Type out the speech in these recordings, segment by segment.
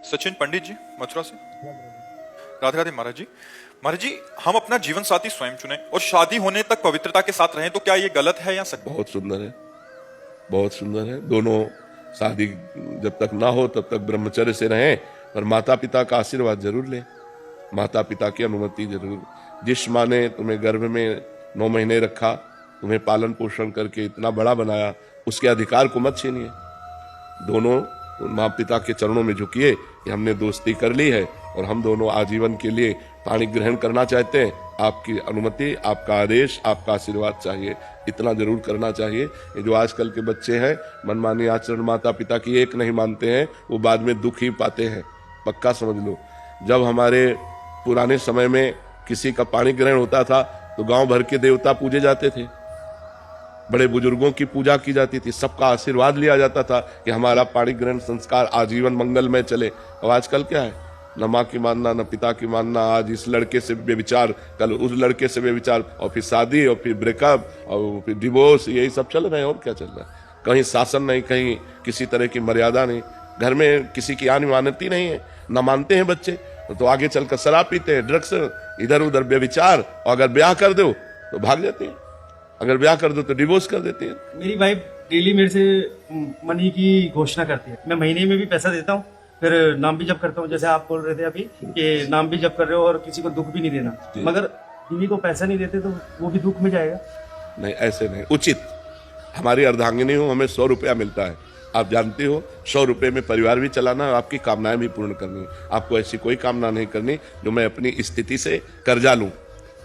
सचिन पंडित जी मथुरा से। राधे राधे महाराज जी। महाराज जी, हम अपना जीवन साथी स्वयं चुने और शादी होने तक पवित्रता के साथ रहें तो क्या ये गलत है या सच? बहुत सुंदर है, बहुत सुंदर है। दोनों शादी जब तक ना हो तब तक ब्रह्मचर्य से रहें, पर माता पिता का आशीर्वाद जरूर लें, माता पिता की अनुमति जरूर। जिस माँ ने तुम्हें गर्भ में 9 महीने रखा, तुम्हें पालन पोषण करके इतना बड़ा बनाया, उसके अधिकार को मत छीनिए। दोनों माँ पिता के चरणों में झुकिए कि हमने दोस्ती कर ली है और हम दोनों आजीवन के लिए पाणी ग्रहण करना चाहते हैं। आपकी अनुमति, आपका आदेश, आपका आशीर्वाद चाहिए, इतना जरूर करना चाहिए। ये जो आजकल के बच्चे हैं, मनमानी आचरण माता पिता की एक नहीं मानते हैं, वो बाद में दुख ही पाते हैं, पक्का समझ लो। जब हमारे पुराने समय में किसी का पाणी ग्रहण होता था तो गांव भर के देवता पूजे जाते थे, बड़े बुजुर्गों की पूजा की जाती थी, सबका आशीर्वाद लिया जाता था कि हमारा पाणी ग्रहण संस्कार आजीवन मंगलमय चले। अब आजकल क्या है, न माँ की मानना न पिता की मानना, आज इस लड़के से बेविचार, कल उस लड़के से बेविचार, और फिर शादी, और फिर ब्रेकअप, और फिर डिवोर्स, यही सब चल रहे हैं। और क्या चल रहा है? कहीं शासन नहीं, कहीं किसी तरह की मर्यादा नहीं, घर में किसी की मानती नहीं है, न मानते हैं बच्चे तो आगे चलकर शराब पीते हैं, ड्रग्स, इधर उधर बेविचार, और अगर ब्याह कर दो तो भाग जाते हैं, अगर ब्याह कर दो तो डिवोर्स कर देते हैं। मेरी वाइफ डेली मेरे से मनी की घोषणा करती है, मैं महीने में भी पैसा देता हूँ, फिर नाम भी जप करता हूँ, जैसे आप बोल रहे थे अभी कि नाम भी जप कर रहे हो और किसी को दुख भी नहीं देना, मगर बीवी को पैसा नहीं देते तो वो भी दुख में जाएगा। नहीं, ऐसे नहीं उचित। हमारी अर्धांगिनी हो, हमें 100 रुपया मिलता है, आप जानते हो 100 रुपये में परिवार भी चलाना है, आपकी कामनाएं भी पूर्ण करनी। आपको ऐसी कोई कामना नहीं करनी जो मैं अपनी स्थिति से कर्जा लूं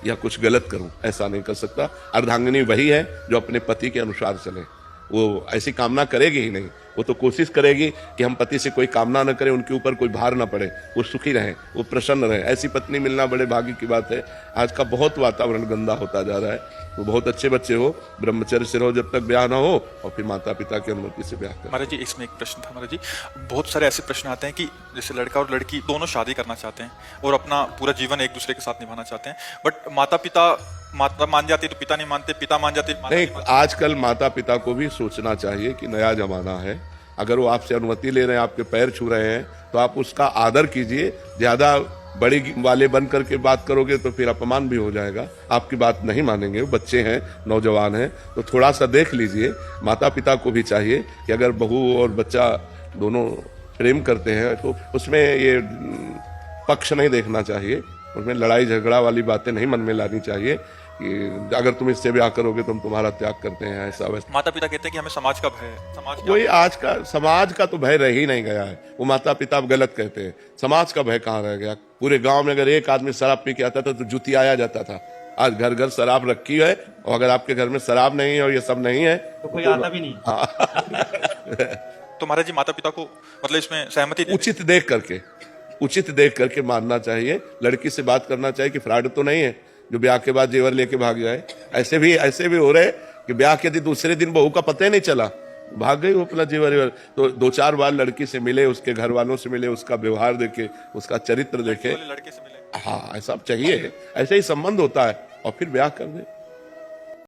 या कुछ गलत करूं, ऐसा नहीं कर सकता। अर्धांगिनी वही है जो अपने पति के अनुसार चले, वो ऐसी कामना करेगी ही नहीं। वो तो कोशिश करेगी कि हम पति से कोई कामना न करें, उनके ऊपर कोई भार न पड़े, वो सुखी रहें, वो प्रसन्न रहें। ऐसी पत्नी मिलना बड़े भाग्य की बात है। आज का बहुत वातावरण गंदा होता जा रहा है। वो बहुत अच्छे बच्चे हो, ब्रह्मचर्य से रहो जब तक ब्याह ना हो, और फिर माता पिता की अनुमति से ब्याह करो। महाराज जी, इसमें एक प्रश्न था महाराज जी। बहुत सारे ऐसे प्रश्न आते हैं कि जैसे लड़का और लड़की दोनों शादी करना चाहते हैं और अपना पूरा जीवन एक दूसरे के साथ निभाना चाहते हैं, बट माता मान जाती तो पिता नहीं मानते, पिता मान जाते नहीं, आजकल माता पिता को भी सोचना चाहिए कि नया जमाना है। अगर वो आपसे अनुमति ले रहे हैं, आपके पैर छू रहे हैं, तो आप उसका आदर कीजिए। ज्यादा बड़ी वाले बन करके बात करोगे तो फिर अपमान भी हो जाएगा, आपकी बात नहीं मानेंगे। वो बच्चे हैं, नौजवान हैं, तो थोड़ा सा देख लीजिए। माता पिता को भी चाहिए कि अगर बहू और बच्चा दोनों प्रेम करते हैं तो उसमें ये पक्ष नहीं देखना चाहिए, उसमें लड़ाई झगड़ा वाली बातें नहीं मन में लानी चाहिए कि अगर तुम इससे ब्याह करोगे तो हम तुम्हारा त्याग करते हैं, ऐसा वैसा। माता पिता कहते हैं कि हमें समाज का भय है। समाज कोई आज का समाज का तो भय रह ही नहीं गया है। वो माता पिता अब गलत कहते हैं, समाज का भय कहाँ रह गया? पूरे गांव में अगर एक आदमी शराब पी के आता था तो जुतियाया जाता था। आज घर घर शराब रखी है, और अगर आपके घर में शराब नहीं है और ये सब नहीं है तो कोई आता भी नहीं। तो महाराज जी, माता पिता को मतलब इसमें सहमति उचित देख करके मानना चाहिए। लड़की से बात करना चाहिए कि फ्रॉड तो नहीं है जो ब्याह के बाद जेवर लेके भाग जाए। ऐसे भी हो रहे कि ब्याह के दूसरे दिन बहू का पता ही नहीं चला, भाग गई वो अपना जेवर। तो 2-4 बार लड़की से मिले, उसके घर वालों से मिले, उसका व्यवहार देखे, उसका चरित्र देखे। लड़के से मिले। हाँ, ऐसा चाहिए, ऐसे ही संबंध होता है, और फिर ब्याह कर दे।